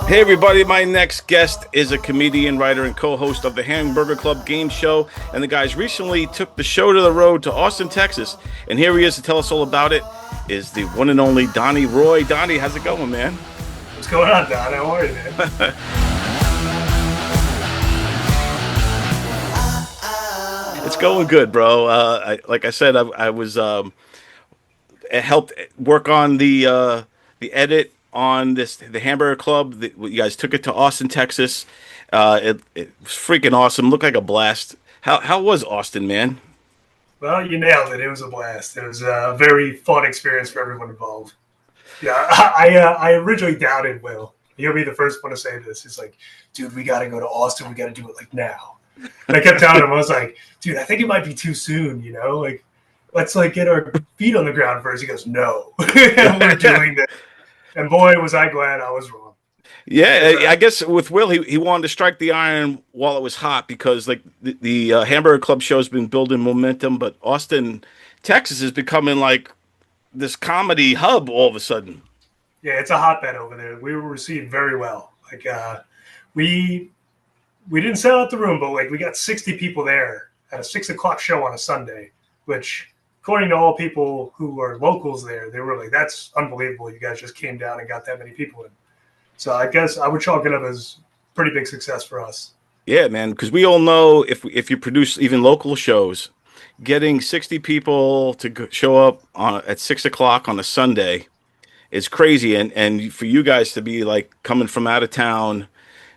Hey everybody, my next guest is a comedian, writer, and co-host of the Hamburger Club Game Show. And the guys recently took the show to the road to Austin, Texas. And here he is to tell us all about it, is the one and only Donny Roy. Donny, how's it going, man? What's going on, Don? How are you, man? It's going good, bro. Like I said, I was helped work on the edit on the Hamburger Club. You guys took it to Austin, Texas. It was freaking awesome. Looked like a blast. How was Austin, man? Well, you nailed it. It was a blast. It was a very fun experience for everyone involved. Yeah, I originally doubted Will. He'll be the first one to say this. He's like, dude, we got to go to Austin. We got to do it like now. And I kept telling him, I was like, dude, I think it might be too soon, you know? Like, let's like get our feet on the ground first. He goes, no. And we're doing this. And boy, was I glad I was wrong. Yeah, I guess with Will, he wanted to strike the iron while it was hot because like the Hamburger Club show has been building momentum, but Austin, Texas is becoming like this comedy hub all of a sudden. Yeah, it's a hotbed over there. We were received very well. Like we didn't sell out the room, but like we got 60 people there at a 6 o'clock show on a Sunday, which according to all people who are locals there, they were like, that's unbelievable. You guys just came down and got that many people in. So I guess I would chalk it up as pretty big success for us. Yeah, man, because we all know if you produce even local shows, getting 60 people to show up at 6 o'clock on a Sunday is crazy. And for you guys to be like coming from out of town,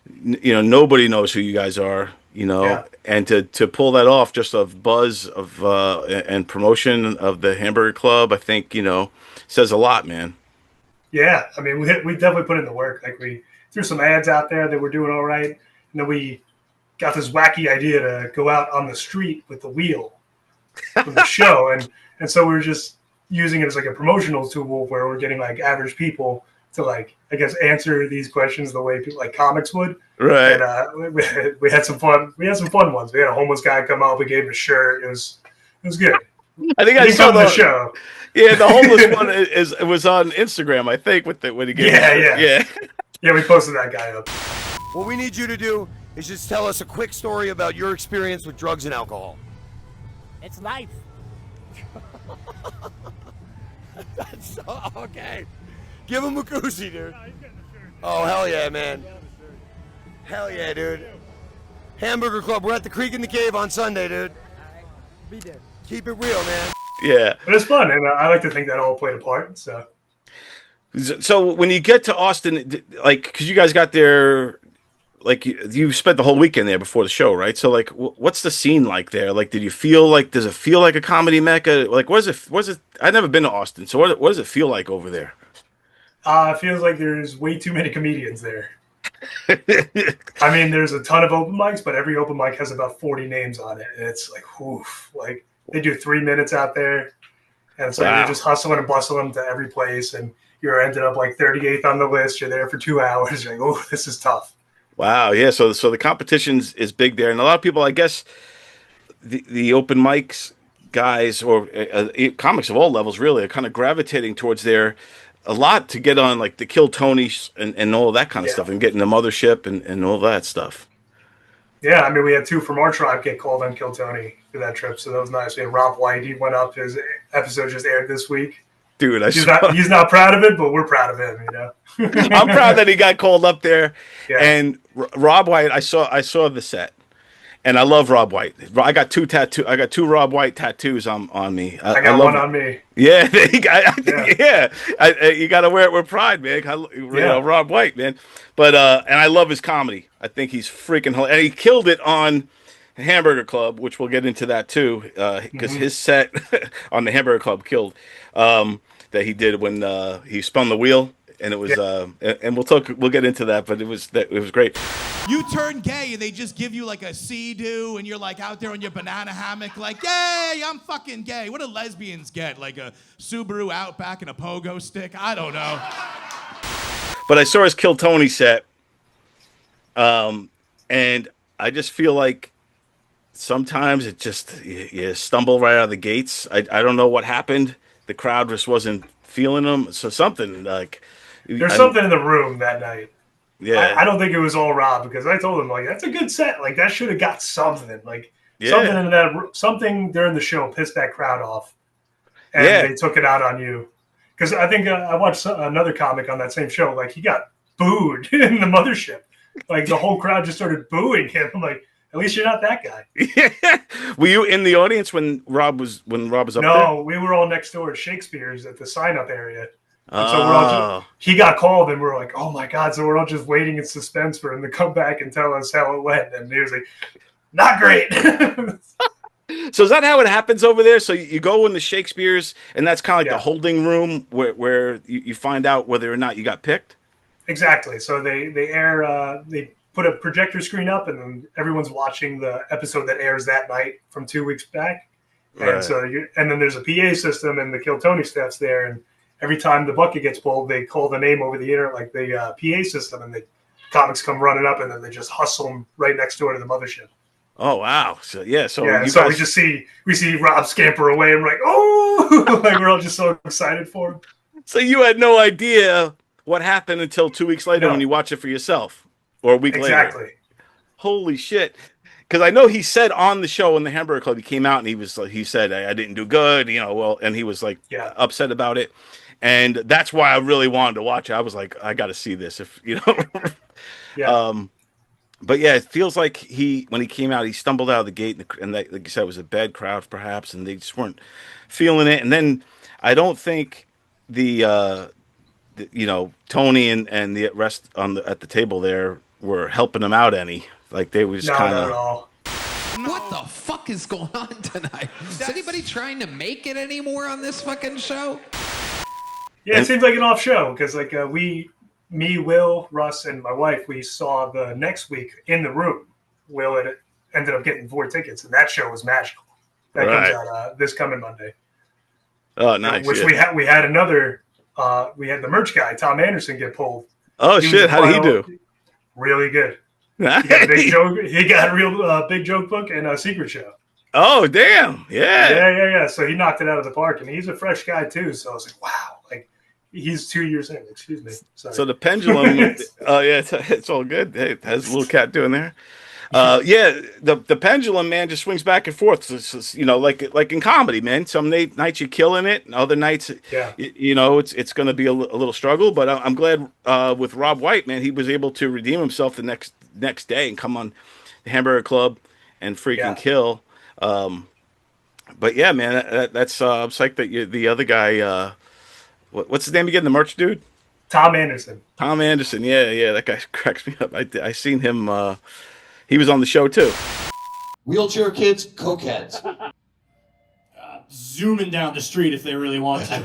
nobody knows who you guys are, Yeah. and to pull that off just of buzz of and promotion of the Hamburger Club, I think, says a lot, man. Yeah, I mean, we definitely put in the work. Like we threw some ads out there that were doing all right. And then we got this wacky idea to go out on the street with the wheel from the show. And so we were just using it as like a promotional tool where we're getting like average people to like, I guess, answer these questions the way people like comics would. Right. And we had some fun. We had some fun ones. We had a homeless guy come up. We gave him a shirt. It was good. I think I saw the show. Yeah, the homeless one it was on Instagram, I think, when he gave yeah. Yeah, we posted that guy up. What we need you to do is just tell us a quick story about your experience with drugs and alcohol. It's life. That's okay. Give him a koozie, dude. Oh, hell yeah, man. Hell yeah, dude. Hamburger Club, we're at the Creek in the Cave on Sunday, dude. Be there. Keep it real, man. Yeah. But it's fun, and I like to think that all played a part. So when you get to Austin, like, because you guys got there, like you spent the whole weekend there before the show, right? So like, what's the scene like there? Like, does it feel like a comedy mecca? Like, what is it? I've never been to Austin, so what does it feel like over there? It feels like there's way too many comedians there. I mean, there's a ton of open mics, but every open mic has about 40 names on it, and it's like, oof, like they do 3 minutes out there, and it's like Wow. You're just hustling and bustling to every place, and you're ended up like 38th on the list. You're there for 2 hours. You're like, oh, this is tough. Wow, yeah. So the competition is big there, and a lot of people, I guess, the open mics guys or comics of all levels really are kind of gravitating towards there a lot to get on like the Kill Tony and all that kind of stuff, and getting the mothership and all that stuff. Yeah, I mean, we had 2 from our tribe get called on Kill Tony for that trip, so that was nice. We had Rob White. He went up. His episode just aired this week. Dude, He's not proud of it, but we're proud of him, I'm proud that he got called up there. Yeah. And Rob White, I saw the set, and I love Rob White. I got 2 Rob White tattoos on me. I got one on me. Yeah, you got to wear it with pride, man. Rob White, man. But and I love his comedy. I think he's freaking hilarious. And he killed it on Hamburger Club, which we'll get into that too, because his set on the Hamburger Club killed. That he did when he spun the wheel, and it was and we'll get into that, but it was great. You turn gay and they just give you like a sea-doo and you're like out there on your banana hammock like, yay, I'm fucking gay. What do lesbians get? Like a Subaru Outback and a pogo stick? I don't know. But I saw his Kill Tony set, and I just feel like sometimes it just you stumble right out of the gates. I don't know what happened. The crowd just wasn't feeling them. So something like there's something in the room that night. Yeah. I don't think it was all Rob because I told him like that's a good set. Like that should have got something. Like something Yeah. in that something during the show pissed that crowd off, and Yeah. they took it out on you. Because I think I watched another comic on that same show. Like he got booed in the mothership. Like the whole crowd just started booing him. I'm like, at least you're not that guy. Were you in the audience when Rob was up there? No, we were all next door at Shakespeare's at the sign-up area. And so Oh. he got called, and we're like, oh my god! So we're all just waiting in suspense for him to come back and tell us how it went. And he was like, not great. So is that how it happens over there? So you go in the Shakespeare's, and that's kind of like Yeah. the holding room where you find out whether or not you got picked? Exactly. So they air they put a projector screen up, and then everyone's watching the episode that airs that night from 2 weeks back. And Right. so and then there's a PA system, and the Kill Tony staff's there, and every time the bucket gets pulled, they call the name over the internet, like the PA system, and the comics come running up, and then they just hustle them right next door to the mothership. Oh wow! So yeah, so Yeah, you so guys, we see Rob scamper away, and we're like, oh, like we're all just so excited for him. so you had no idea what happened until 2 weeks later No. when you watch it for yourself, or a week later. Exactly. Holy shit! Because I know he said on the show in the Hamburger Club, he came out and he was like, he said I didn't do good, and he was like Yeah. upset about it, and that's why I really wanted to watch it. I was like, I got to see this, Yeah. But yeah, it feels like when he came out, he stumbled out of the gate, and that, like you said, it was a bad crowd perhaps, and they just weren't feeling it. And then I don't think Tony and the rest at the table there were helping him out any. Like they was No, kind not at of. all. What the fuck is going on tonight? Is anybody trying to make it anymore on this fucking show? Yeah, it seems like an off show because like me, Will, Russ, and my wife, we saw the next week in the room. Will ended up getting 4 tickets, and that show was magical. That Right. comes out this coming Monday. Oh, nice. Which Yeah. we had another. We had the merch guy, Tom Anderson, get pulled. Oh was shit! the How did he final- do? Really good. He got a big joke. He got a real big joke book and a secret show. Oh damn! Yeah. Yeah. So he knocked it out of the park, and he's a fresh guy too. So I was like, wow, like he's 2 years in. Excuse me. Sorry. So the pendulum. Oh yeah, it's all good. Hey, it has a little cat doing there. Yeah, the pendulum, man, just swings back and forth. So it's, like in comedy, man. Some nights you're killing it, and other nights, Yeah. it's going to be a little struggle. But I'm glad with Rob White, man, he was able to redeem himself the next day and come on the Hamburger Club and freaking Yeah. kill. But yeah, man, that's I'm psyched that the other guy. What's his name again? The merch dude. Tom Anderson. Tom Anderson, yeah, that guy cracks me up. I seen him. He was on the show too. Wheelchair kids, cokeheads. Zooming down the street if they really want to.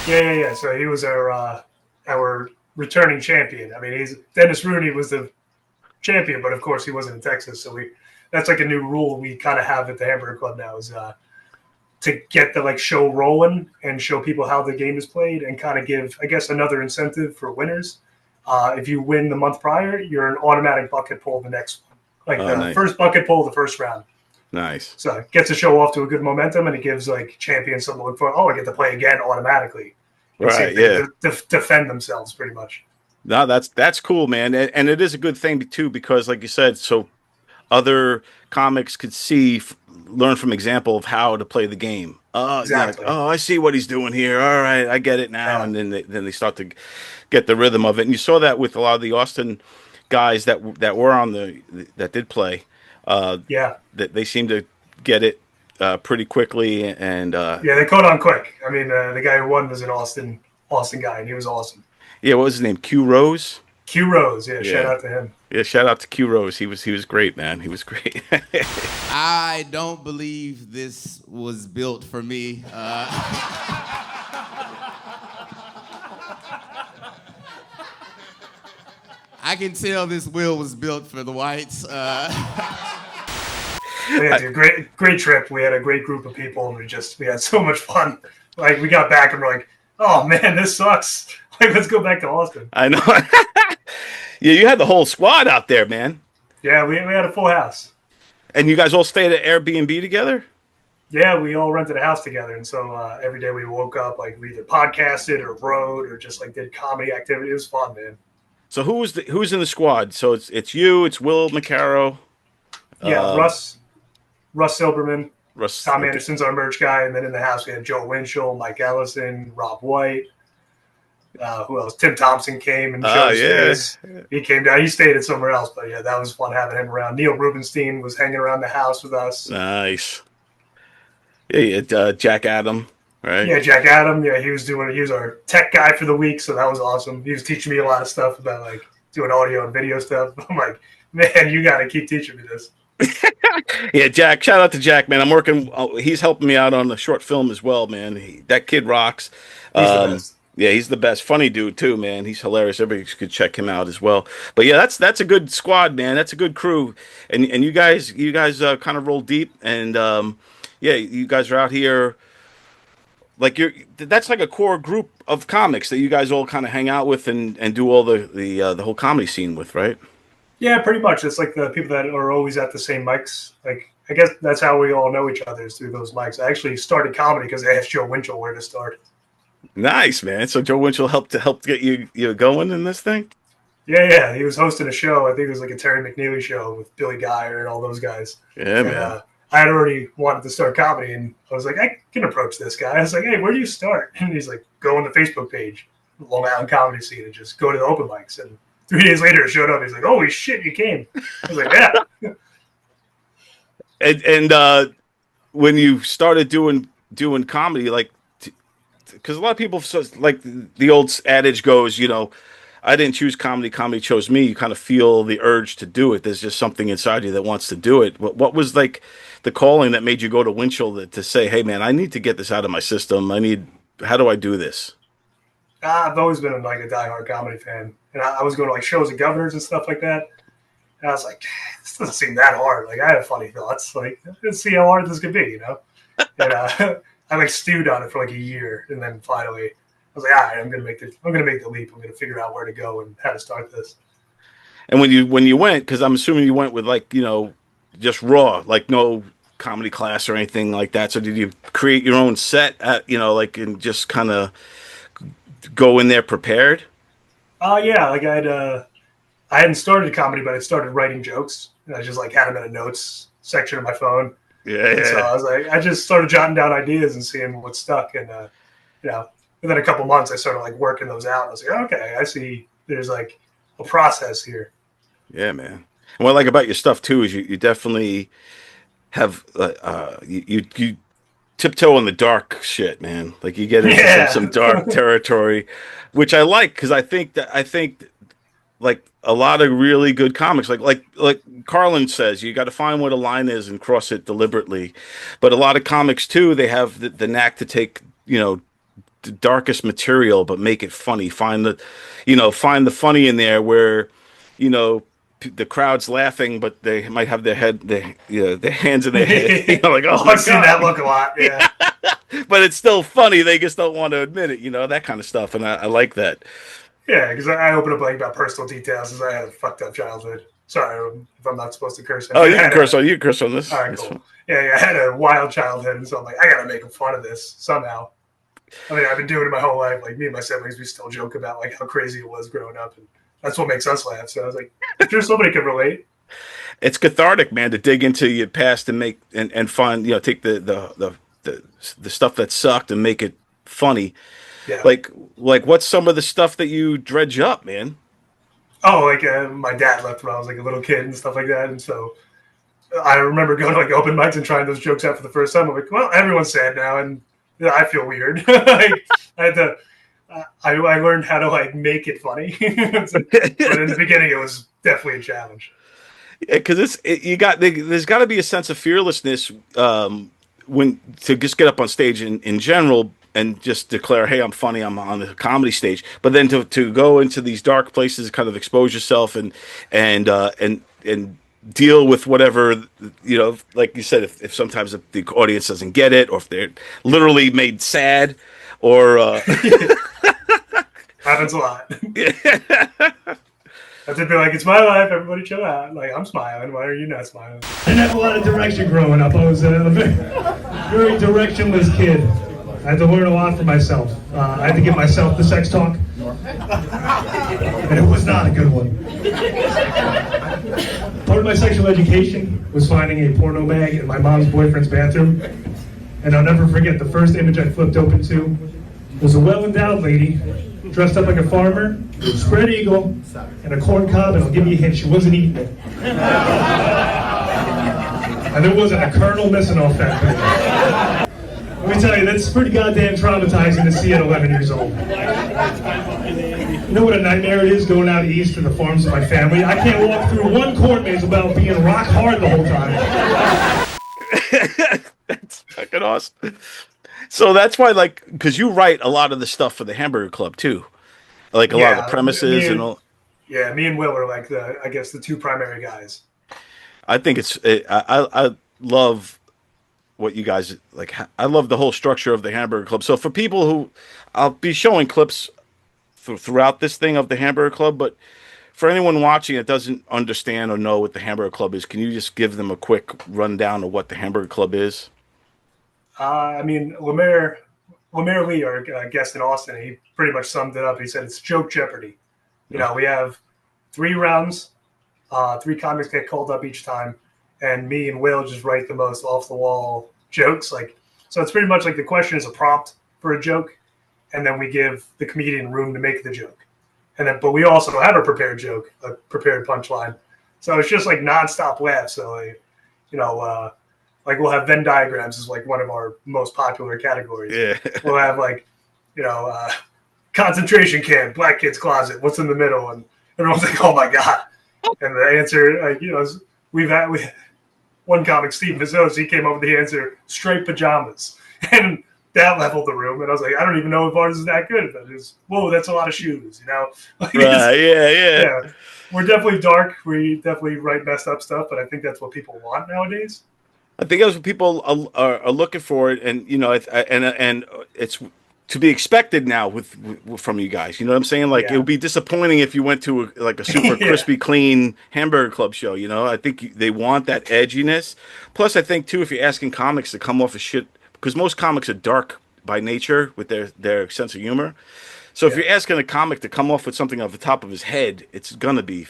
Yeah. So he was our returning champion. I mean, Dennis Rooney was the champion, but of course he wasn't in Texas. So that's like a new rule we kind of have at the Hamburger Club now is to get the show rolling and show people how the game is played and kind of give, I guess, another incentive for winners. If you win the month prior, you're an automatic bucket pull the next one. Nice. First bucket pull the first round. Nice. So it gets the show off to a good momentum, and it gives champions something to look for. Oh, I get to play again automatically. And see Right. if they Yeah. defend themselves pretty much. No, that's cool, man, and it is a good thing too because, like you said, so other comics could learn from example of how to play the game. Exactly. Oh, I see what he's doing here. All right, I get it now. Yeah. And then they start to get the rhythm of it. And you saw that with a lot of the Austin guys that were on that did play. Yeah. That they seem to get it pretty quickly. And Yeah, they caught on quick. I mean, the guy who won was an Austin guy, and he was awesome. yeah, what was his name? Q Rose. Q Rose, yeah, shout Yeah. out to him. Yeah, shout out to Q Rose. He was great, man. He was great. I don't believe this was built for me. I can tell this wheel was built for the whites. Yeah, dude, great trip. We had a great group of people, and we had so much fun. We got back and we're like, oh man, this sucks. Let's go back to Austin. I know. Yeah, you had the whole squad out there, man. Yeah, we had a full house. And you guys all stayed at Airbnb together? Yeah, we all rented a house together, and so every day we woke up, like we either podcasted or wrote or just like did comedy activity. It was fun, man. So who's in the squad? So it's you, it's Will McCarroll, Yeah, Russ Silberman, Russ. Tom Anderson's our merch guy, and then in the house we had Joe Winchell, Mike Ellison, Rob White. Who else? Tim Thompson came and showed his face. He came down. He stayed at somewhere else, but yeah, that was fun having him around. Neil Rubenstein was hanging around the house with us. Nice. Yeah, Jack Adam, right? Yeah, Jack Adam. Yeah, he was our tech guy for the week, so that was awesome. He was teaching me a lot of stuff about like doing audio and video stuff. I'm like, man, you got to keep teaching me this. Yeah, Jack. Shout out to Jack, man. I'm working. He's helping me out on the short film as well, man. That kid rocks. He's the best. Yeah, he's the best. Funny dude too, man. He's hilarious. Everybody could check him out as well. But yeah, that's a good squad, man. That's a good crew, and you guys kind of roll deep, and yeah, you guys are out here. Like that's like a core group of comics that you guys all kind of hang out with and do all the whole comedy scene with, right? Yeah, pretty much. It's like the people that are always at the same mics. Like I guess that's how we all know each other is through those mics. I actually started comedy because I asked Joe Winchell where to start. Nice, man. So Joe Winchell helped get you going in this thing? Yeah. He was hosting a show. I think it was like a Terry McNeely show with Billy Geyer and all those guys. Yeah, man. I had already wanted to start comedy, and I was like, I can approach this guy. I was like, hey, where do you start? And he's like, go on the Facebook page, Long Island comedy scene, and just go to the open mics. And 3 days later, it showed up. He's like, holy shit, you came. I was like, yeah. And when you started doing comedy, like, because a lot of people, like the old adage goes, I didn't choose comedy, comedy chose me. You kind of feel the urge to do it. There's just something inside you that wants to do it. What was like the calling that made you go to Winchell to say, hey, man, I need to get this out of my system. How do I do this? I've always been like a diehard comedy fan. And I was going to like shows of governors and stuff like that. And I was like, this doesn't seem that hard. Like I have funny thoughts. Like, let's see how hard this could be, And I like stewed on it for like a year. And then finally I was like, all right, I'm gonna make the leap. I'm gonna figure out where to go and how to start this. And when you went, because I'm assuming you went with like just raw, like no comedy class or anything like that. So did you create your own set, like and just kind of go in there prepared? Yeah, like I hadn't started comedy, but I started writing jokes. And I just like had them in a notes section of my phone. Yeah. So I was like, I just started jotting down ideas and seeing what stuck, and within a couple months, I started like working those out. I was like, okay, I see. There's like a process here. Yeah, man. And what I like about your stuff too is you definitely have you tiptoe on the dark shit, man. Like you get into some dark territory, which I like because I think like a lot of really good comics, like Carlin says, you got to find what a line is and cross it deliberately. But a lot of comics too, they have the knack to take the darkest material but make it funny. Find the funny in there where the crowd's laughing but they might have their hands in their head. Like, oh my I've seen that look a lot. Yeah. But it's still funny. They just don't want to admit it. That kind of stuff, and I like that. Yeah, because I open up like about personal details as I had a fucked up childhood. Sorry if I'm not supposed to curse. Oh, you can curse on this. All right, cool. Yeah, I had a wild childhood, and so I'm like, I gotta make fun of this somehow. I mean, I've been doing it my whole life. Like me and my siblings, we still joke about like how crazy it was growing up, and that's what makes us laugh. So I was like, I'm sure somebody can relate. It's cathartic, man, to dig into your past and make and find take the stuff that sucked and make it funny. Yeah. Like what's some of the stuff that you dredge up, man? Oh, like my dad left when I was like a little kid and stuff like that, and so I remember going to like open mics and trying those jokes out for the first time. I'm like, well, everyone's sad now, and I feel weird. Like, I learned how to like make it funny, but in the beginning it was definitely a challenge. Yeah, because there's got to be a sense of fearlessness when to just get up on stage in general and just declare, hey, I'm funny, I'm on the comedy stage. But then to go into these dark places, kind of expose yourself and deal with whatever, like you said, if sometimes the audience doesn't get it, or if they're literally made sad, or happens a lot. have to be like, it's my life, everybody chill out. Like, I'm smiling. Why are you not smiling? I didn't have a lot of direction growing up. I was a very directionless kid. I had to learn a lot for myself. I had to give myself the sex talk. And it was not a good one. Part of my sexual education was finding a porno bag in my mom's boyfriend's bathroom. And I'll never forget the first image I flipped open to was a well-endowed lady dressed up like a farmer, spread eagle, and a corn cob, and I'll give you a hint, she wasn't eating it. And there wasn't a kernel missing off that thing. Let me tell you, that's pretty goddamn traumatizing to see at 11 years old. You know what a nightmare it is going out east to the farms of my family? I can't walk through one corn maze without being rock hard the whole time. That's fucking awesome. So that's why, like, because you write a lot of the stuff for the Hamburger Club too, like a lot of the premises and all. Yeah, me and Will are like I guess the two primary guys. I think I love what you guys like. I love the whole structure of the Hamburger Club. So for people who, I'll be showing clips throughout this thing of the Hamburger Club, but for anyone watching that doesn't understand or know what the Hamburger Club is, can you just give them a quick rundown of what the Hamburger Club is? I mean, Lemaire Lee, our guest in Austin, he pretty much summed it up. He said it's joke Jeopardy. You know, we have 3 rounds, 3 comics get called up each time, and me and Will just write the most off-the-wall jokes. Like, so it's pretty much like the question is a prompt for a joke, and then we give the comedian room to make the joke. And then, but we also have a prepared joke, a prepared punchline. So it's just like nonstop laughs. So, like, you know, like we'll have Venn diagrams is like one of our most popular categories. Yeah. We'll have like, you know, concentration camp, black kid's closet, what's in the middle? And everyone's like, oh my God. And the answer, like, you know, we one comic, Steve Mazos, he came up with the answer, straight pajamas. And that leveled the room. And I was like, I don't even know if ours is that good. But it's, whoa, that's a lot of shoes, you know? Like, right, yeah. We're definitely dark. We definitely write messed up stuff, but I think that's what people want nowadays. I think that's what people are looking for, and you know, and it's to be expected now with from you guys. You know what I'm saying? Like, it would be disappointing if you went to a super crispy clean Hamburger Club show. You know, I think they want that edginess. Plus, I think too, if you're asking comics to come off of shit, because most comics are dark by nature with their sense of humor. So if you're asking a comic to come off with something off the top of his head, it's gonna be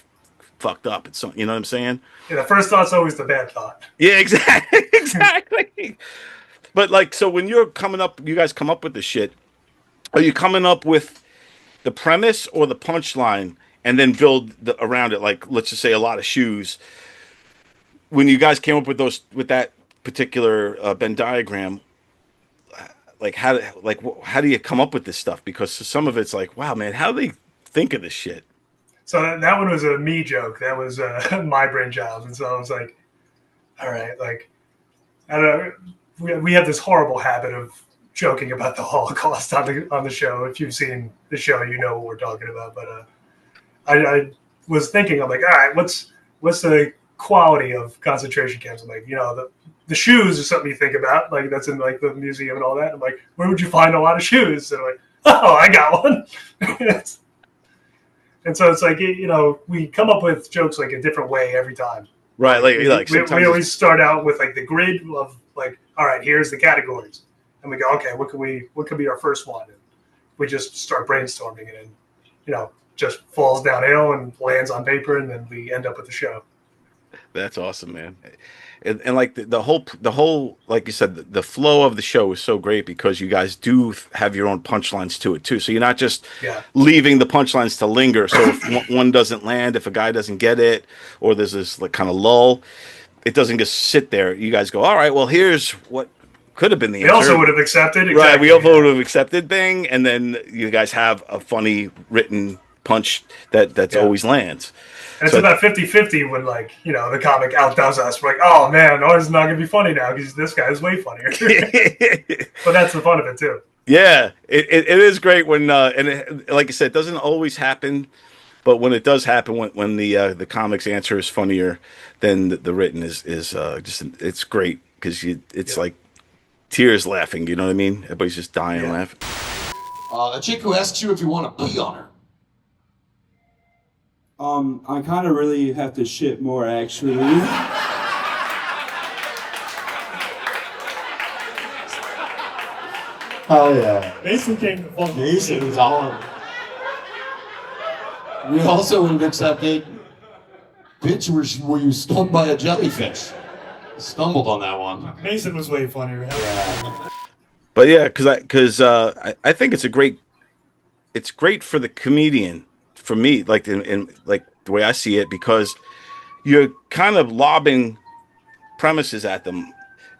fucked up. It's, you know what I'm saying? Yeah, the first thought's always the bad thought. Yeah, exactly. But like, so when you're coming up, you guys come up with this shit. Are you coming up with the premise or the punchline and then build around it? Like, let's just say a lot of shoes. When you guys came up with that particular Venn diagram, like how do you come up with this stuff? Because some of it's like, wow, man, how do they think of this shit? So that one was a me joke. That was my brainchild. And so I was like, all right, like, I don't know. We have this horrible habit of joking about the Holocaust on the show. If you've seen the show, you know what we're talking about. But I was thinking, I'm like, all right, what's the quality of concentration camps? I'm like, you know, the shoes is something you think about. Like, that's in like the museum and all that. I'm like, where would you find a lot of shoes? And I'm like, oh, I got one. And so it's like, you know, we come up with jokes like a different way every time. Right. We always start out with like the grid of like, all right, here's the categories. And we go, okay, what could be our first one? And we just start brainstorming it, and, you know, just falls downhill and lands on paper, and then we end up with the show. That's awesome, man. And like the whole, like you said, the flow of the show is so great because you guys do have your own punchlines to it too. So you're not just leaving the punchlines to linger. So if one doesn't land, if a guy doesn't get it, or there's this like kind of lull, it doesn't just sit there. You guys go, all right, well, here's what could have been the answer. We also would have accepted. Exactly. Right, we also would have accepted thing. And then you guys have a funny written punch that always lands. And it's about 50-50 when, like, you know, the comic outdoes us. We're like, oh, man, ours is not going to be funny now because this guy is way funnier. But that's the fun of it, too. Yeah, it is great when, like I said, it doesn't always happen. But when it does happen, when the comic's answer is funnier than the written is just, it's great because it's like tears laughing. You know what I mean? Everybody's just dying laughing. A chick who asks you if you want to pee on her. I kind of really have to shit more, actually. Oh yeah. Mason came to fuck. Mason was on. We also would have accepted pictures where you stung by a jellyfish. Stumbled on that one. Mason was way funnier. Yeah. But yeah, because I think it's great for the comedian, for me, like in like the way I see it, because you're kind of lobbing premises at them,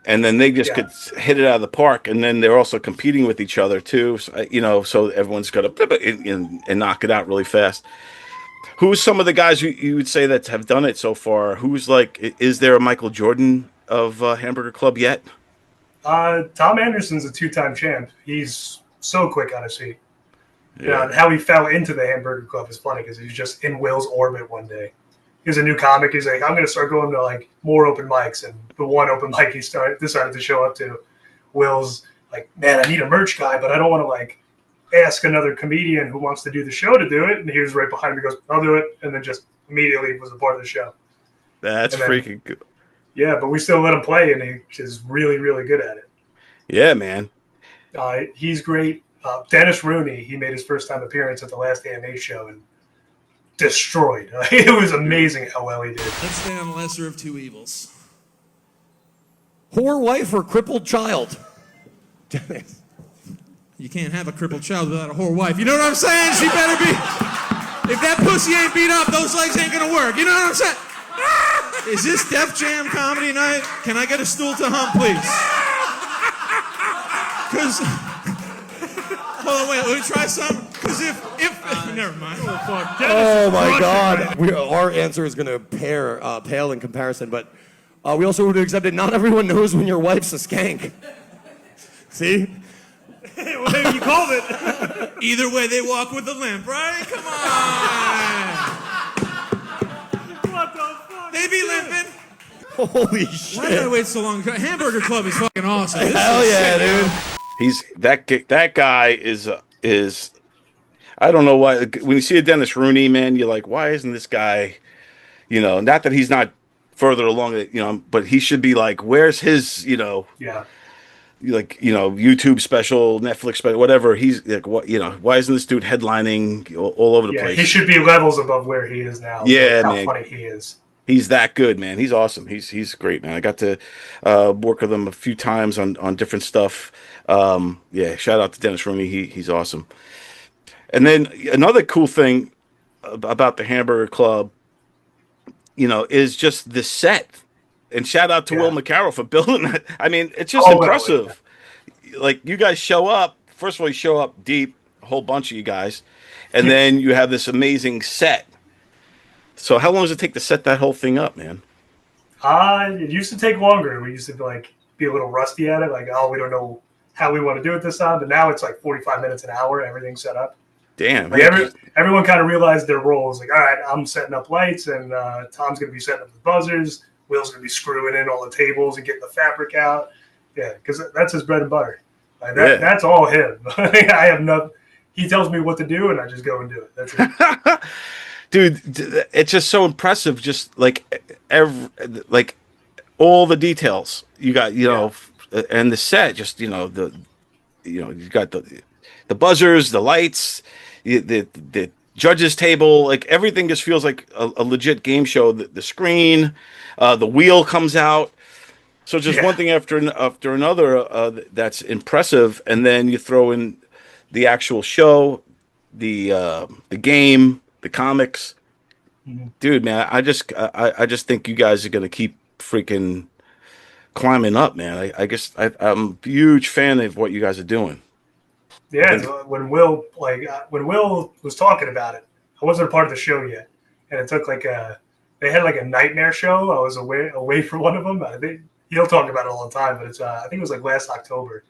and then they just could hit it out of the park, and then they're also competing with each other too. So, so everyone's got to and knock it out really fast. Who's some of the guys you would say that have done it so far? Who's like, is there a Michael Jordan of Hamburger Club yet? Tom Anderson's a 2-time champ. He's so quick on his feet. Yeah, and how he fell into the Hamburger Club is funny because he's just in Will's orbit one day. He's a new comic. He's like, I'm going to start going to like more open mics. And the one open mic he decided to show up to, Will's like, man, I need a merch guy, but I don't want to like ask another comedian who wants to do the show to do it. And he was right behind me, goes, I'll do it. And then just immediately was a part of the show. That's freaking good. Yeah, but we still let him play, and he is really, really good at it. Yeah, man. He's great. Dennis Rooney, he made his first time appearance at the last AMA show and destroyed. It was amazing how well he did. Let's stay on the lesser of two evils. Whore wife or crippled child? You can't have a crippled child without a whore wife. You know what I'm saying? She better be. If that pussy ain't beat up, those legs ain't gonna work. You know what I'm saying? Is this Def Jam comedy night? Can I get a stool to hump, please? Because, hold on, wait, let me try some. Because if never mind. Oh my God! Our answer is gonna pale in comparison, but we also would have accepted. Not everyone knows when your wife's a skank. See? Well, maybe you called it. Either way, they walk with a limp, right? Come on. What the fuck? They be limping. Holy Why shit! did I wait so long? Hamburger Club is fucking awesome. Hell yeah, dude! He's that guy is I don't know why. When you see a Dennis Rooney, man, you're like, why isn't this guy? Not that he's not further along, but he should be like, where's his, Yeah. like, YouTube special, Netflix special, whatever. He's like, what, why isn't this dude headlining all over the place? He should be levels above where he is now. Yeah, how man. funny he is. He's that good, man. He's awesome. He's great, man. I got to work with him a few times on different stuff. Shout out to Dennis Rooney. He's awesome. And then another cool thing about the Hamburger Club, is just the set. And shout out to Will McCarroll for building that. I mean, it's just impressive. Like, you guys show up. First of all, you show up deep, a whole bunch of you guys. And then you have this amazing set. So how long does it take to set that whole thing up, man? It used to take longer. We used to be a little rusty at it. Like, we don't know how we want to do it this time. But now it's like 45 minutes, an hour, everything's set up. Damn. Like everyone kind of realized their roles. Like, all right, I'm setting up lights, and Tom's going to be setting up the buzzers. Will's going to be screwing in all the tables and getting the fabric out. Yeah, because that's his bread and butter. That's all him. I have nothing. He tells me what to do, and I just go and do it. That's it. Dude, it's just so impressive. Just like all the details you got, and the set. Just you got the buzzers, the lights, the judges table. Like everything just feels like a legit game show. The screen, the wheel comes out. So just one thing after another that's impressive, and then you throw in the actual show, the game. The comics, dude, man. I just think you guys are gonna keep freaking climbing up, man. I'm a huge fan of what you guys are doing. Yeah, when Will was talking about it, I wasn't a part of the show yet, and it took they had a nightmare show. I was away for one of them. He'll talk about it all the time, but it's I think it was last October,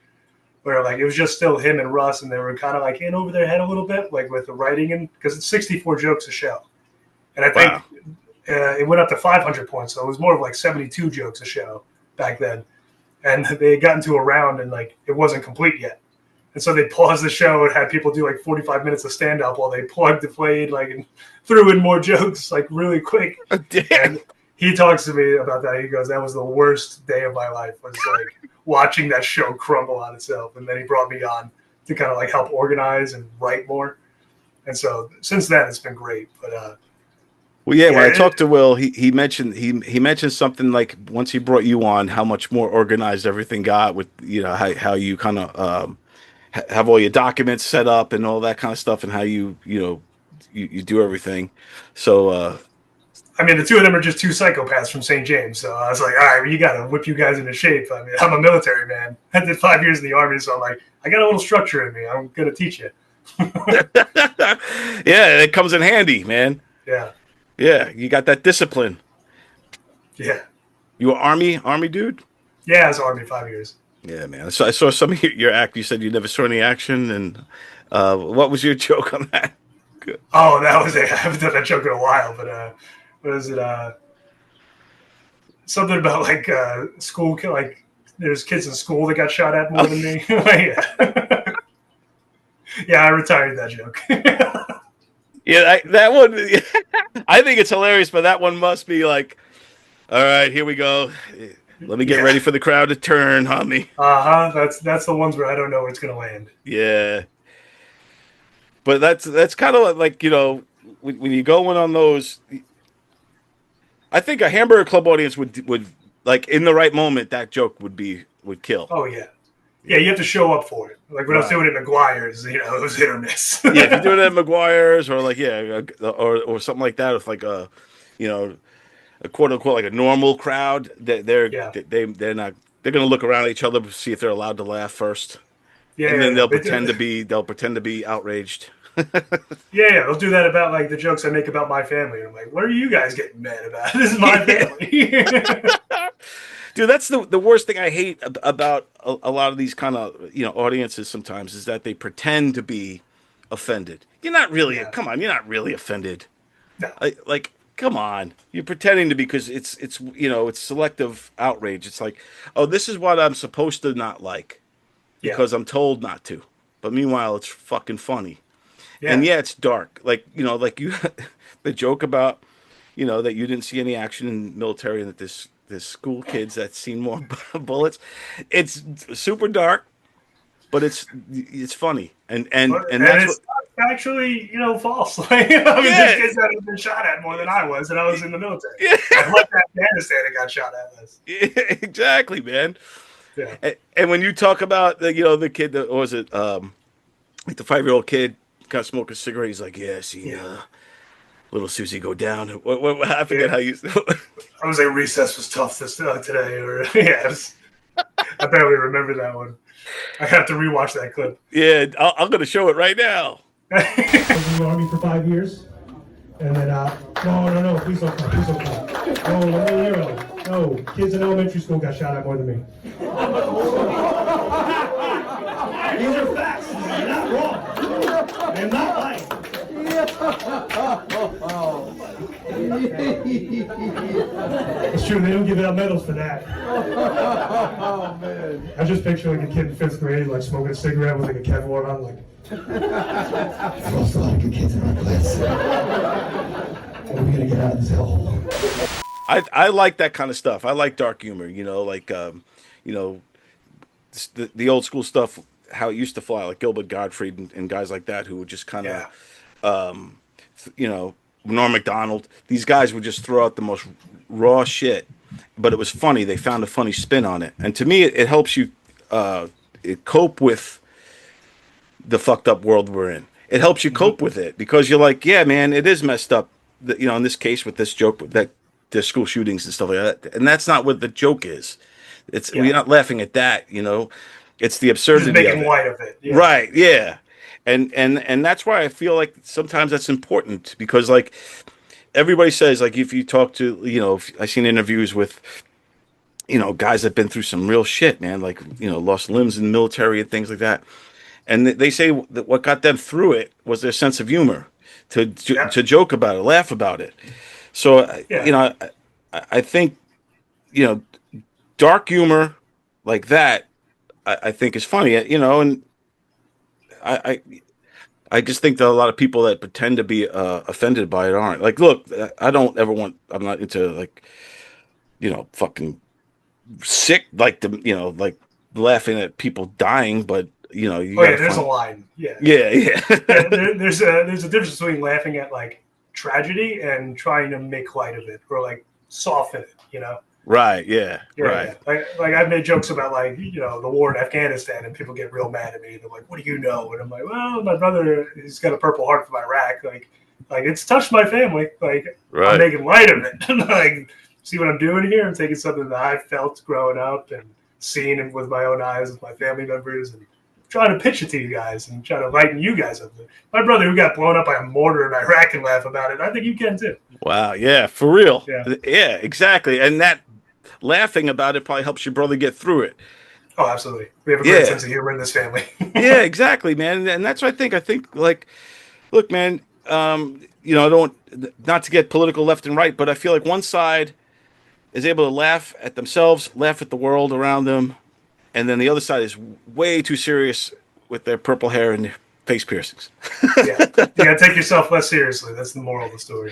where it was just still him and Russ, and they were kind of in over their head a little bit, with the writing, and because it's 64 jokes a show, and I think it went up to 500 points, so it was more of 72 jokes a show back then, and they got into a round, and it wasn't complete yet, And so they paused the show and had people do like 45 minutes of stand up while they plugged and played, like, and threw in more jokes, like, really quick. And he talks to me about that. He goes, that was the worst day of my life, was like watching that show crumble on itself. And then he brought me on to kind of like help organize and write more. And so since then, it's been great. But well, yeah, when I talked to Will, he mentioned he mentioned something like once he brought you on, how much more organized everything got with, you know, how you kind of have all your documents set up and all that kind of stuff, and how you do everything. So I mean, the two of them are just two psychopaths from St. James. So I was like, all right, well, you got to whip you guys into shape. I mean, I'm a military man. I did 5 years in the Army, so I'm like, I got a little structure in me. I'm going to teach you. Yeah, it comes in handy, man. Yeah. Yeah, you got that discipline. Yeah. You an Army dude? Yeah, I was Army 5 years. Yeah, man. So I saw some of your act. You said you never saw any action, and what was your joke on that? Good. Oh, that was I haven't done that joke in a while, but what is it? Something about like school, like there's kids in school that got shot at more than me. Yeah, I retired that joke. Yeah, that one. I think it's hilarious, but that one must be like, all right, here we go. Let me get ready for the crowd to turn on me. That's the ones where I don't know where it's gonna land. Yeah, but that's kind of like, you know, when you go in on those, I think a Hamburger Club audience would like, in the right moment, that joke would kill. Oh yeah. Yeah, you have to show up for it. Like when I was doing it at McGuire's, you know, it was hit or miss. Yeah, if you're doing it at McGuire's or like, or something like that, with like a, you know, a quote unquote like a normal crowd, they're gonna look around at each other to see if they're allowed to laugh first. Yeah, and then they'll pretend to be outraged. Yeah, they'll do that about like the jokes I make about my family. I'm like, what are you guys getting mad about? This is my family. Dude, that's the worst thing I hate about a lot of these kind of, you know, audiences sometimes, is that they pretend to be offended. You're not really, come on, you're not really offended. No. Like, come on. You're pretending to be, because it's you know, it's selective outrage. It's like, oh, this is what I'm supposed to not like because I'm told not to. But meanwhile, it's fucking funny. Yeah. And yeah, it's dark. Like, you know, like you, the joke about, you know, that you didn't see any action in military and that there's school kids that's seen more bullets. It's super dark, but it's funny. And that's it's actually, you know, false. Like, I mean, there's kids that have been shot at more than I was, and I was in the military. Yeah. I left Afghanistan and got shot at us. Yeah, exactly, man. Yeah. And when you talk about the, you know, the kid that, what was it, like the 5-year-old kid kind of smoking a cigarette, he's like, little Susie go down. What I forget how you. I was like, recess was tough today, or I barely remember that one. I have to rewatch that clip. Yeah, I'm gonna show it right now. I was in the Army for 5 years, and then no, please don't come. No, kids in elementary school got shot at more than me. These are facts. You're not wrong. I'm not lying. It's true, they don't give out medals for that. Oh man. I just picture like a kid in 5th grade like smoking a cigarette with like a Kevlar on, like I've lost a lot of good kids in my class. When are we gonna get out of this hellhole? I like that kind of stuff. I like dark humor, you know, like you know, the old school stuff, how it used to fly, like Gilbert Gottfried and guys like that, who would just kind of you know, Norm Macdonald, these guys would just throw out the most raw shit, but it was funny. They found a funny spin on it. And to me, it helps you cope with the fucked up world we're in. It helps you cope with it, because you're like, yeah, man, it is messed up. You know, in this case with this joke, that there's school shootings and stuff like that. And that's not what the joke is. We're not laughing at that, you know. It's the absurdity just making of it. light of it. Yeah. Right, yeah. And that's why I feel like sometimes that's important, because like everybody says, like if you talk to, you know, I've seen interviews with, you know, guys that've been through some real shit, man, like, you know, lost limbs in the military and things like that. And they say that what got them through it was their sense of humor, to joke about it, laugh about it. So, you know, I think, you know, dark humor like that, I think is funny, you know, and I just think that a lot of people that pretend to be offended by it aren't. Like, look, I don't ever want. I'm not into like, fucking sick. Like like laughing at people dying. But you there's a line. Yeah. Yeah. There's a difference between laughing at like tragedy and trying to make light of it or like soften it. Right. Yeah. Right. Yeah. Like I've made jokes about like the war in Afghanistan, and people get real mad at me. They're like, "What do you know?" And I'm like, "Well, my brother, he's got a Purple Heart from Iraq. Like it's touched my family. Like I'm making light of it. Like, see what I'm doing here? I'm taking something that I felt growing up and seeing it with my own eyes with my family members, and trying to pitch it to you guys and try to lighten you guys up. My brother, who got blown up by a mortar in Iraq, can laugh about it. I think you can too." Wow. Yeah. For real. Yeah. Exactly. And that. Laughing about it probably helps your brother get through it. Oh, absolutely. We have a great sense of humor in this family. Yeah, exactly, man. And that's what I think. I think, like, look, man, I don't, not to get political left and right, but I feel like one side is able to laugh at themselves, laugh at the world around them, and then the other side is way too serious with their purple hair and their face piercings. Yeah. You gotta take yourself less seriously. That's the moral of the story.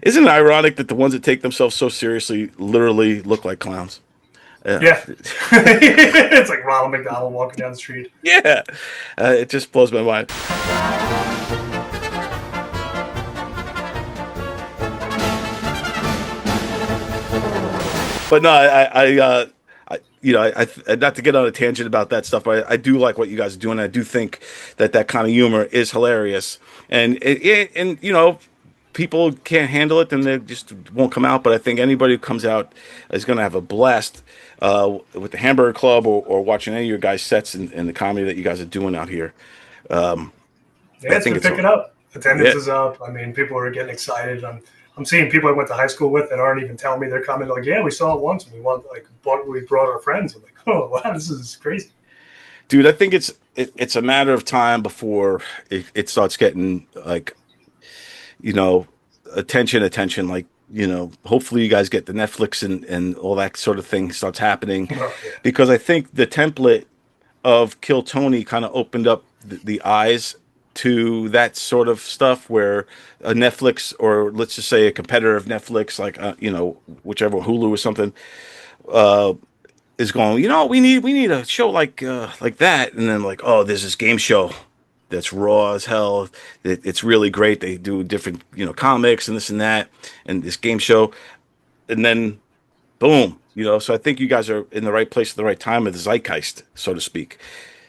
Isn't it ironic that the ones that take themselves so seriously literally look like clowns? Yeah. It's like Ronald McDonald walking down the street. Yeah. It just blows my mind. But no, I not to get on a tangent about that stuff, but I do like what you guys are doing. I do think that kind of humor is hilarious, and people can't handle it, then they just won't come out. But I think anybody who comes out is going to have a blast with the Hamburger Club or watching any of your guys' sets and the comedy that you guys are doing out here. It's been picking up. Attendance is up. I mean, people are getting excited. I'm seeing people I went to high school with that aren't even telling me they're coming. Like, yeah, we saw it once, and we brought our friends. I'm like, oh wow, this is crazy. Dude, I think it's a matter of time before it starts getting like, attention. Like, hopefully you guys get the Netflix and all that sort of thing starts happening, because I think the template of Kill Tony kind of opened up the eyes to that sort of stuff, where a Netflix, or let's just say a competitor of Netflix, like whichever, Hulu or something, is going, we need a show like that, and then like, oh, there's this game show that's raw as hell. It's really great. They do different comics and this and that, and this game show, and then boom, So I think you guys are in the right place at the right time of the zeitgeist, so to speak.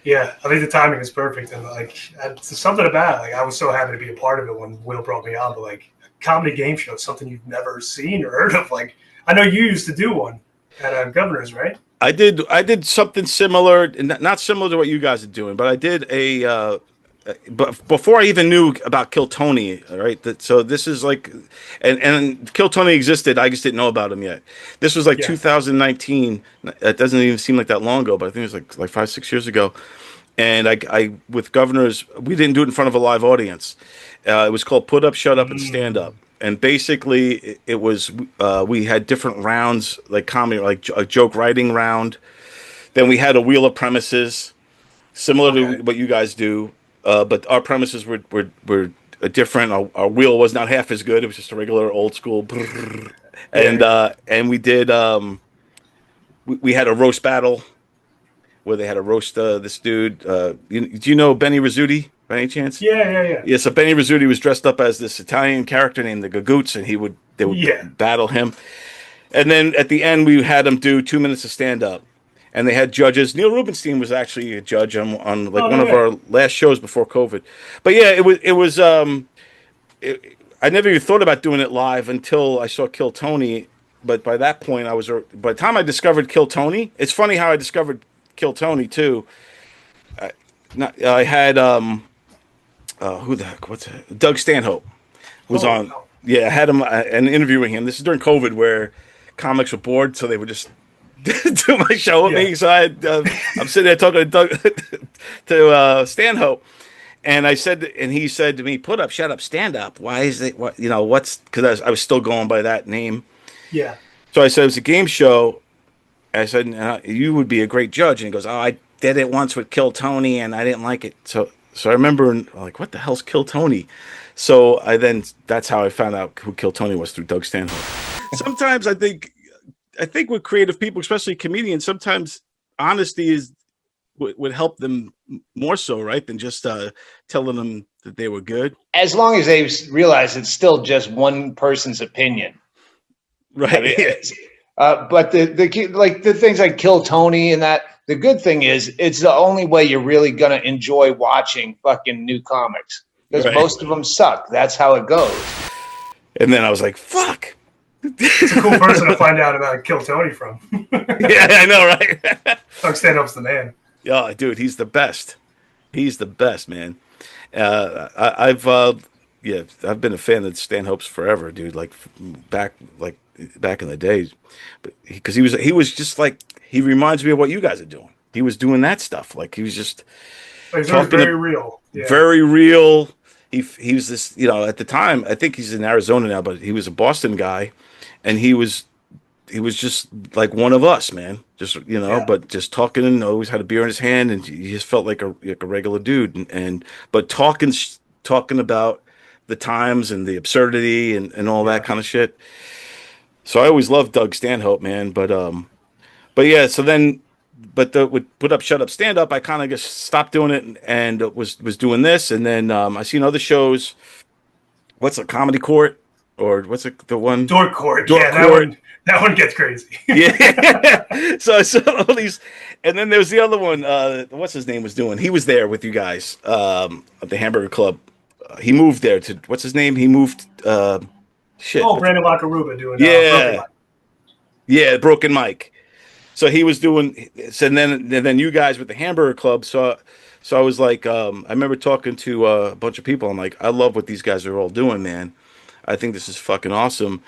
Yeah, I think the timing is perfect, and like something about it. Like, I was so happy to be a part of it when Will brought me on. But like, comedy game show, something you've never seen or heard of. Like, I know you used to do one at Governor's, right? I did something similar, not similar to what you guys are doing, but I did but before I even knew about Kill Tony, all right. So this is like, and Kill Tony existed. I just didn't know about him yet. This was like 2019. It doesn't even seem like that long ago, but I think it was like 5-6 years ago. And I with Governors, we didn't do it in front of a live audience. It was called Put Up, Shut Up, and Stand Up. And basically, it was we had different rounds, like comedy, like a joke writing round. Then we had a wheel of premises, similar to what you guys do. But our premises were different. Our wheel was not half as good. It was just a regular old school. And we did. We had a roast battle where they had to roast this dude. Do you know Benny Rizzuti by any chance? Yeah. Yeah. So Benny Rizzuti was dressed up as this Italian character named the Gagoots, and they would battle him. And then at the end, we had him do 2 minutes of stand up. And they had judges. Neil Rubenstein was actually a judge on one of our last shows before COVID. But yeah, it was. I never even thought about doing it live until I saw Kill Tony. But by that point, by the time I discovered Kill Tony, it's funny how I discovered Kill Tony too. I had who the heck? What's that? Doug Stanhope was on. Yeah, I had him and interviewing him. This is during COVID, where comics were bored, so they would just do my show with me. So I'm sitting there talking to Doug to Stanhope, and he said to me, "Put up, shut up, stand up." Why is it? What what's? Because I was still going by that name. Yeah. So I said it was a game show. I said you would be a great judge, and he goes, "Oh, I did it once with Kill Tony, and I didn't like it." So So I remember like, what the hell's Kill Tony? So that's how I found out who Kill Tony was, through Doug Stanhope. Sometimes I think with creative people, especially comedians, sometimes honesty would help them more so, right, than just telling them that they were good. As long as they realize it's still just one person's opinion, right? I mean, but the things like Kill Tony and that. The good thing is, it's the only way you're really gonna enjoy watching fucking new comics, because most of them suck. That's how it goes. And then I was like, "Fuck." It's a cool person to find out about Kill Tony from. Yeah, I know, right? Doug Stanhope's the man. Yeah, dude, he's the best. He's the best, man. I've been a fan of Stanhope's forever, dude. Like back in the days, but because he was just like, he reminds me of what you guys are doing. He was doing that stuff. Like he was just He's very real. Yeah. Very real. He was this, at the time, I think he's in Arizona now, but he was a Boston guy, and he was just like one of us, man. Just but just talking, and always had a beer in his hand, and he just felt like a regular dude, but talking about the times and the absurdity and all that kind of shit. So I always loved Doug Stanhope, man. But yeah. So then, with Put Up, Shut Up, Stand Up, I kind of just stopped doing it and was doing this, and then I seen other shows. What's a Comedy Court, or what's the one? Dork Court. Dork Court. That one gets crazy. Yeah. So I saw all these, and then there was the other one. What's his name was doing? He was there with you guys at the Hamburger Club. He moved there to what's his name? He moved. Shit. Oh, Brandon Lackaruba doing. Broken Mike. So he was doing. So and then you guys with the Hamburger Club. So I was like, I remember talking to a bunch of people. I'm like, I love what these guys are all doing, man. I think this is fucking awesome.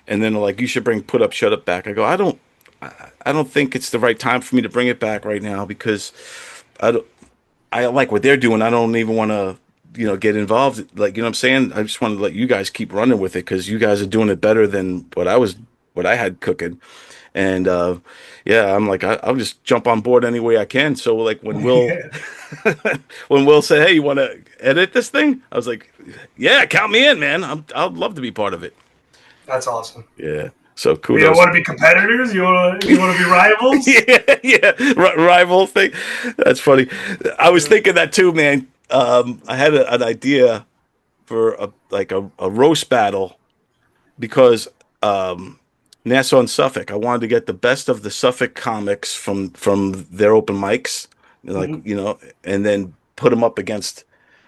And then like, you should bring Put Up, Shut Up back. I go, I don't think it's the right time for me to bring it back right now, because I like what they're doing. I don't even want to, get involved. Like, what I'm saying? I just want to let you guys keep running with it, because you guys are doing it better than what I had cooking. And I'm like, I'll just jump on board any way I can. So like when Will said, "Hey, you want to edit this thing?" I was like, "Yeah, count me in, man. I'd love to be part of it." That's awesome. Yeah. So cool. You don't want to be competitors? You want to be rivals? Rival thing. That's funny. I was thinking that too, man. I had an idea for a roast battle, because Nassau and Suffolk. I wanted to get the best of the Suffolk comics from their open mics, and then put them up against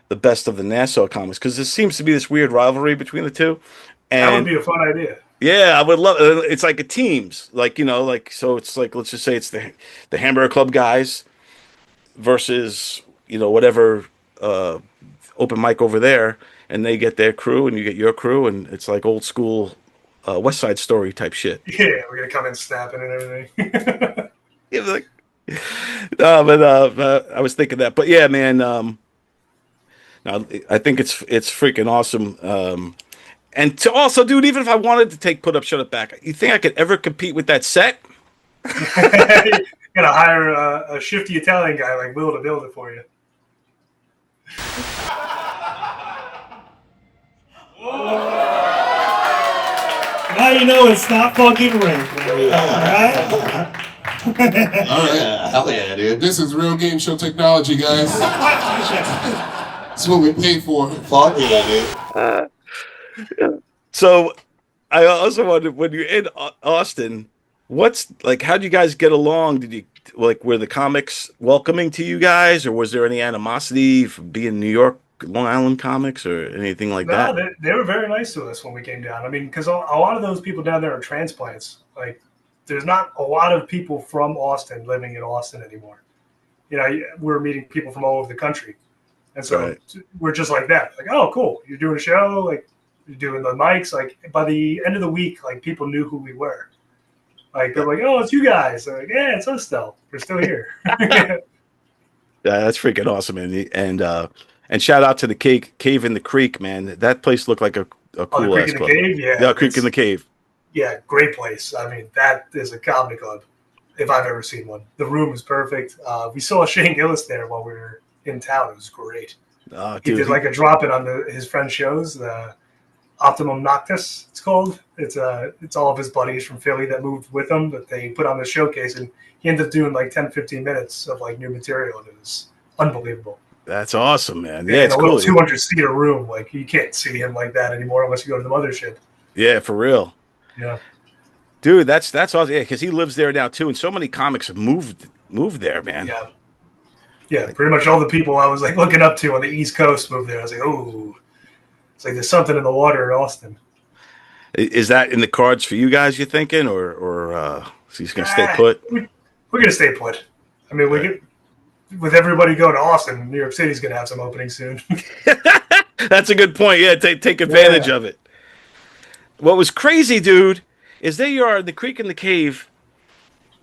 the best of the Nassau comics, because there seems to be this weird rivalry between the two. And that would be a fun idea. Yeah, I would love. It's like a teams, so it's like, let's just say it's the Hamburger Club guys versus whatever open mic over there, and they get their crew and you get your crew, and it's like old school West Side Story type shit. Yeah, we're gonna come in snapping and everything. I was thinking that, but yeah, man. No, I think it's freaking awesome. And to also, dude, even if I wanted to take Put Up, Shut Up back, you think I could ever compete with that set? You gotta hire a shifty Italian guy like Will to build it for you. Now you know it's not fucking rape. Alright? Alright, hell yeah, dude. This is real game show technology, guys. That's what we pay for. Fuck yeah, dude. So I also wondered, when you're in Austin, what's like, how do you guys get along? Did you were the comics welcoming to you guys, or was there any animosity from being New York, Long Island comics, or anything like that? No, they were very nice to us when we came down. I mean, because a lot of those people down there are transplants. Like, there's not a lot of people from Austin living in Austin anymore. We're meeting people from all over the country. And so we're just like that. Like, oh, cool. You're doing a show. Like, you're doing the mics. Like, by the end of the week, like, people knew who we were. Like, they're like, oh, it's you guys. They're like, yeah, it's us still. We're still here. Yeah, that's freaking awesome, man. And shout out to the Cave in the Creek, man. That place looked like a cool ass club. Cave? Yeah. Yeah, Creek in the Cave. Yeah, great place. I mean, that is a comedy club, if I've ever seen one. The room is perfect. We saw Shane Gillis there while we were in town. It was great. He did like a drop-in on his friend's shows, the Optimum Noctis, it's called. It's all of his buddies from Philly that moved with him that they put on the showcase, and he ended up doing like 10, 15 minutes of like new material, and it was unbelievable. That's awesome, man. Yeah, Yeah, it's a cool. little 200-seater room. Like, you can't see him like that anymore unless you go to the mothership. Yeah, for real. Yeah. Dude, that's awesome. Yeah, because he lives there now too, and so many comics have moved there, man. Yeah. Yeah, pretty much all the people I was like looking up to on the East Coast moved there. I was like, oh, it's like there's something in the water in Austin. Is that in the cards for you guys, you thinking, or so he's going to stay put? We're going to stay put. I mean, with everybody going to Austin, New York City's going to have some openings soon. That's a good point. Yeah, take advantage of it. What was crazy, dude, is there you are in the creek in the cave,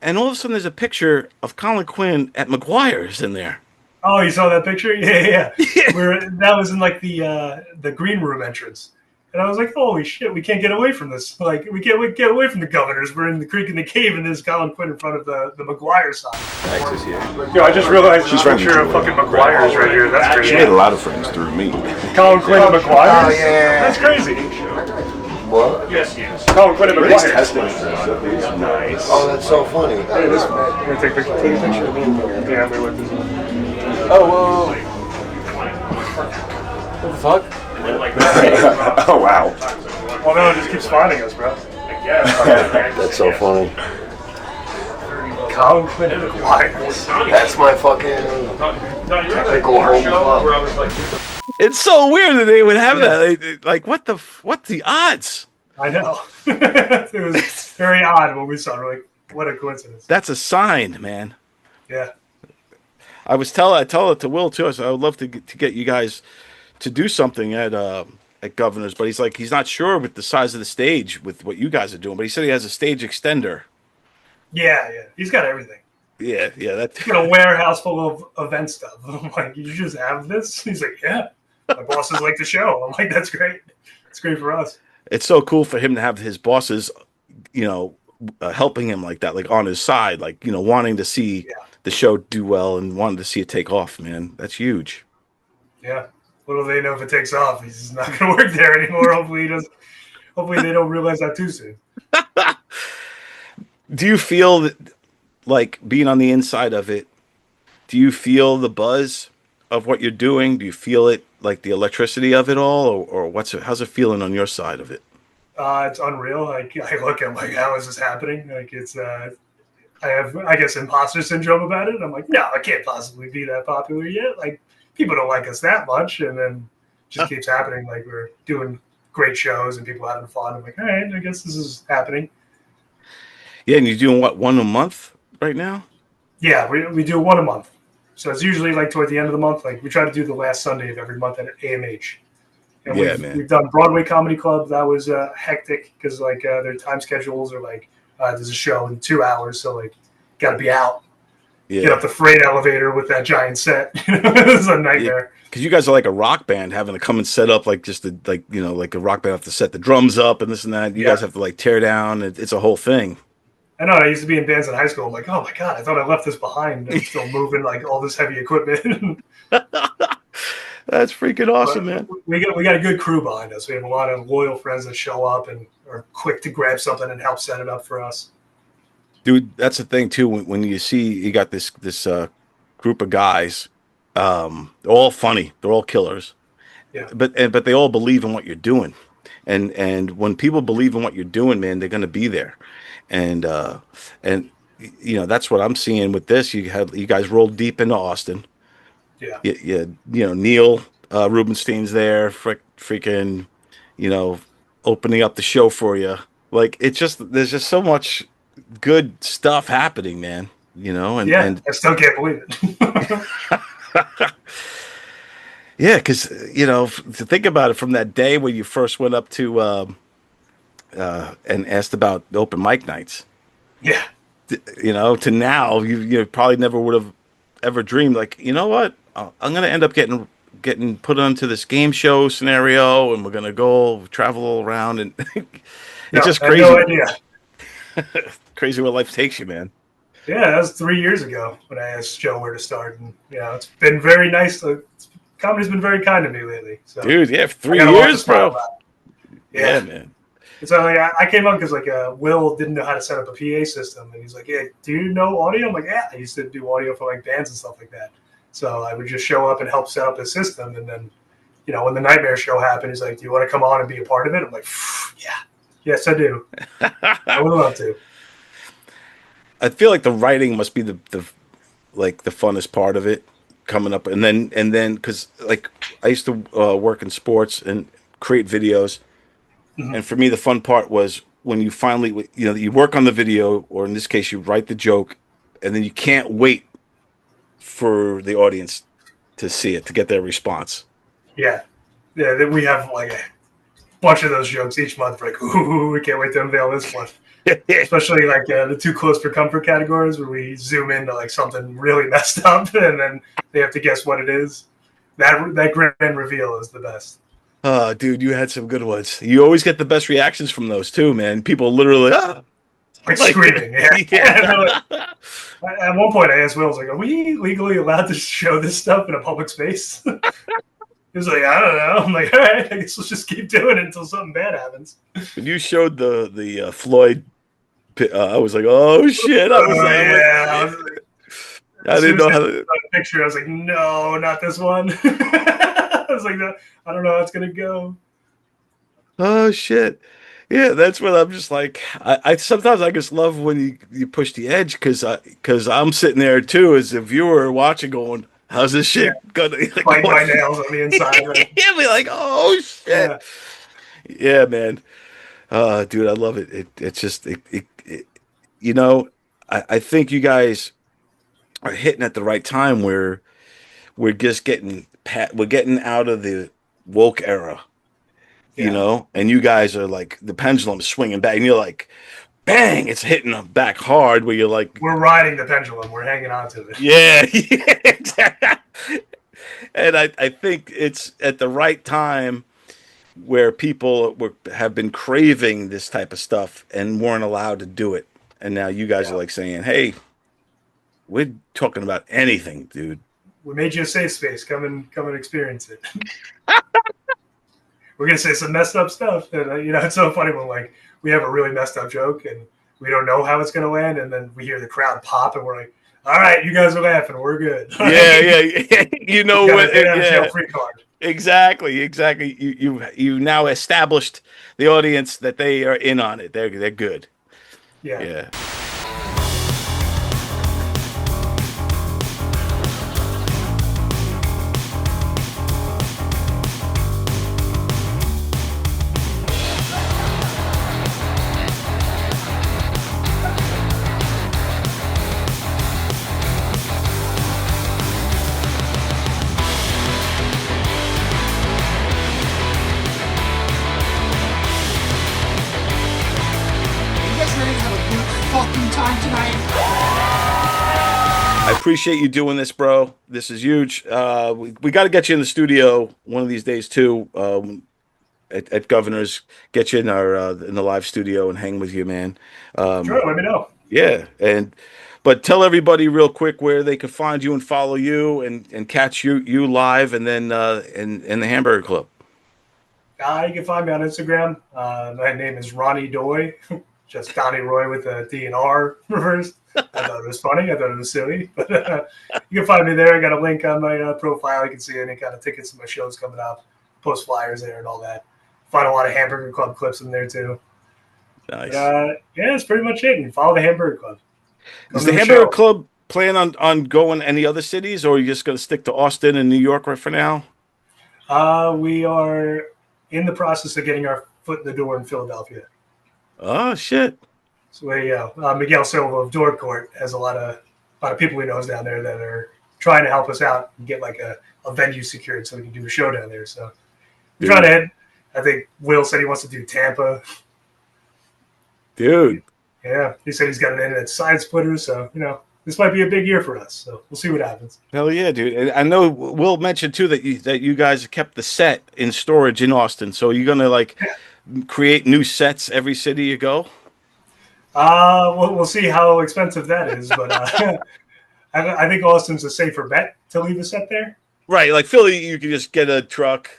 and all of a sudden there's a picture of Colin Quinn at McGuire's in there. Oh, you saw that picture? Yeah. That was in like the green room entrance. And I was like, holy shit, we can't get away from this. Like, we can't get away from the Governors. We're in the creek in the cave, and there's Colin Quinn in front of the McGuire sign. Alexis here. Yo, I just realized she's a picture of fucking McGuire's right here. That's crazy. She made a lot of friends through me. Colin Quinn and McGuire? Oh, yeah. That's crazy. What? Yes. Colin Quinn and McGuire. Nice. Oh, that's so funny. Hey, this man. You're going to take a picture of me? Yeah, I'm with this one. Oh, whoa. What the fuck? Oh, wow. Well, no, it just keeps finding us, bro. That's so funny. Colin Quinn and McGuire. That's my fucking technical home club. It's so weird that they would have that. Like, what's the odds? I know. It was very odd when we saw it. We're like, what a coincidence. That's a sign, man. Yeah. I tell it to Will too. I said I would love to get you guys to do something at Governor's, but he's not sure with the size of the stage with what you guys are doing. But he said he has a stage extender. Yeah. He's got everything. Yeah. That's He's got a warehouse full of event stuff. I'm like, you just have this? He's like, yeah. My bosses like the show. I'm like, that's great. It's great for us. It's so cool for him to have his bosses, helping him like that, like on his side, like wanting to see the show do well and wanting to see it take off. Man, that's huge. Yeah. Little they know if it takes off, he's not going to work there anymore. Hopefully he does. Hopefully they don't realize that too soon. Do you feel that, like being on the inside of it? Do you feel the buzz of what you're doing? Do you feel it, like the electricity of it all, or how's it feeling on your side of it? It's unreal. Like, I look at like, how is this happening? Like, it's I have, I guess, imposter syndrome about it. I'm like, no, I can't possibly be that popular yet. Like, people don't like us that much, and then it just keeps happening. Like, we're doing great shows and people having fun. I'm like, all right, I guess this is happening. Yeah, and you're doing what, one a month right now? Yeah, we do one a month. So it's usually like toward the end of the month. Like, we try to do the last Sunday of every month at AMH. And we've done Broadway Comedy Club. That was hectic because like their time schedules are like there's a show in 2 hours, so like got to be out. Yeah. Get up the freight elevator with that giant set. It's a nightmare. Because you guys are like a rock band, having to come and set up like just like a rock band have to set the drums up and this and that. You guys have to like tear down. It's a whole thing. I know. I used to be in bands in high school. I'm like, oh my god, I thought I left this behind. I'm still moving like all this heavy equipment. That's freaking awesome, man. We got a good crew behind us. We have a lot of loyal friends that show up and are quick to grab something and help set it up for us. Dude, that's the thing too. When you see you got this group of guys, they're all funny, they're all killers, but they all believe in what you're doing, and when people believe in what you're doing, man, they're gonna be there, and that's what I'm seeing with this. You guys rolled deep into Austin. Yeah. Neil Rubenstein's there, freaking, opening up the show for you. Like, there's just so much good stuff happening, man. And I still can't believe it. Yeah, because to think about it, from that day when you first went up to and asked about the open mic nights. Yeah. To now, you probably never would have ever dreamed, like, you know what? I'm gonna end up getting put onto this game show scenario, and we're gonna go travel all around, and it's just crazy. I had no idea. Crazy where life takes you, man. Yeah, that was 3 years ago when I asked Joe where to start, and it's been very nice to comedy's been very kind to me lately. So Dude, yeah, for 3 I gotta watch years, the smile bro. about it. Yeah, man. So like, I came on because like Will didn't know how to set up a PA system, and he's like, "Yeah, do you know audio?" I'm like, "Yeah, I used to do audio for like bands and stuff like that." So I would just show up and help set up his system, and then, you know, when the Nightmare show happened, he's like, "Do you want to come on and be a part of it?" I'm like, "Yeah, yes, I do. I would love to." I feel like the writing must be the funnest part of it coming up, and then because like I used to work in sports and create videos, and for me the fun part was when you finally you work on the video, or in this case you write the joke, and then you can't wait for the audience to see it, to get their response. Yeah. Then we have like a bunch of those jokes each month. We're like, ooh, we can't wait to unveil this one. Especially like the too close for comfort categories, where we zoom into like something really messed up, and then they have to guess what it is. That grand reveal is the best. Oh, dude, you had some good ones. You always get the best reactions from those too, man. People literally like screaming. Yeah. At one point, I asked Will, I was like, "Are we legally allowed to show this stuff in a public space?" He was like, "I don't know." I'm like, "All right, I guess let's just keep doing it until something bad happens." When you showed the Floyd, I was like, "Oh shit!" I didn't know how to. Picture. I was like, "No, not this one." I was like, "No, I don't know how it's gonna go." Oh shit! Yeah, that's what I'm just like. I sometimes I just love when you push the edge, because I'm sitting there too as a viewer watching, going, "How's this shit gonna?" Bite my nails on the inside. Yeah, be like, "Oh shit!" Yeah, man. Dude, I love it. It's just you know, I think you guys are hitting at the right time where we're just getting out of the woke era. You know, and you guys are like, the pendulum swinging back, and you're like, bang, it's hitting them back hard, where you're like, we're riding the pendulum, we're hanging on to it. Yeah, exactly. And I think it's at the right time where people have been craving this type of stuff and weren't allowed to do it, and now you guys are like saying, "Hey, we're talking about anything, dude. We made you a safe space. Come and experience it." We're gonna say some messed up stuff, and you know, it's so funny when like we have a really messed up joke and we don't know how it's gonna land, and then we hear the crowd pop, and we're like, "All right, you guys are laughing, we're good." Yeah. You know what? Yeah. Free card. Exactly. You now established the audience that they are in on it. They're good. Yeah. I appreciate you doing this, bro. This is huge. We got to get you in the studio one of these days too. At Governor's, get you in the live studio and hang with you, man. Sure, let me know. Yeah, but tell everybody real quick where they can find you and follow you and catch you live, and then in the Hamburger Club. You can find me on Instagram. My name is Ronnie Doy. Just Donny Roy with a D and R reversed. I thought it was funny. I thought it was silly. But you can find me there. I got a link on my profile. You can see any kind of tickets to my shows coming up. Post flyers there and all that. Find a lot of Hamburger Club clips in there too. Nice. Yeah, that's pretty much it. And follow the Hamburger Club. Is the Hamburger Club plan on going any other cities, or are you just going to stick to Austin and New York right for now? We are in the process of getting our foot in the door in Philadelphia. Oh shit! So there you go. Miguel Silva of Door Court has a lot of people he knows down there that are trying to help us out and get like a venue secured so we can do a show down there. So we're trying to head. I think Will said he wants to do Tampa. Dude. Yeah, he said he's got an internet side splitter, so this might be a big year for us. So we'll see what happens. Hell yeah, dude! And I know Will mentioned too that you guys kept the set in storage in Austin. So you're gonna create new sets every city you go? We'll see how expensive that is, but I think Austin's a safer bet to leave a set there. Right, like Philly, you can just get a truck.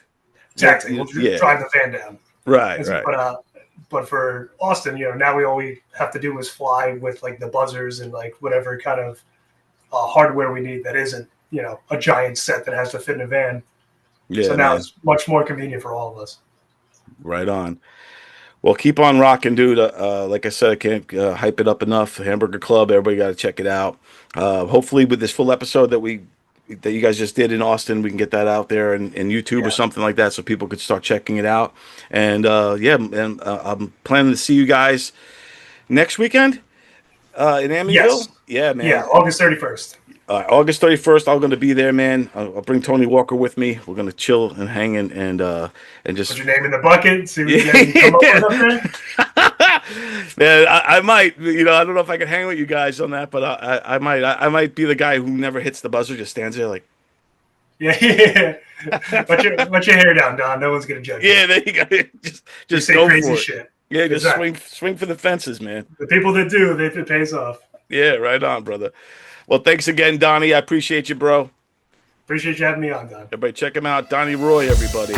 Exactly. We'll drive the van down. Right, right. But for Austin, now all we have to do is fly with like the buzzers and like whatever kind of hardware we need that isn't, a giant set that has to fit in a van. Yeah. So now it's much more convenient for all of us. Right on. Well, keep on rocking, dude. Like I said, I can't hype it up enough. Hamburger Club, everybody got to check it out. Hopefully, with this full episode that you guys just did in Austin, we can get that out there in YouTube or something like that, so people could start checking it out. And I'm planning to see you guys next weekend in Amityville. Yes. Yeah, man. Yeah, August 31st. August 31st, I'm going to be there, man. I'll bring Tony Walker with me. We're going to chill and hang and just put your name in the bucket. See what you guys come up with up there. Man, I might. I don't know if I can hang with you guys on that, but I might. I might be the guy who never hits the buzzer, just stands there like. Yeah. Put your hair down, Don. No one's going to judge you. Yeah, there you go. Just say go crazy for it. shit. Yeah, just Exactly. swing for the fences, man. The people that do, it pays off. Yeah, right on, brother. Well, thanks again, Donnie. I appreciate you, bro. Appreciate you having me on, Don. Everybody check him out. Donny Roy, everybody.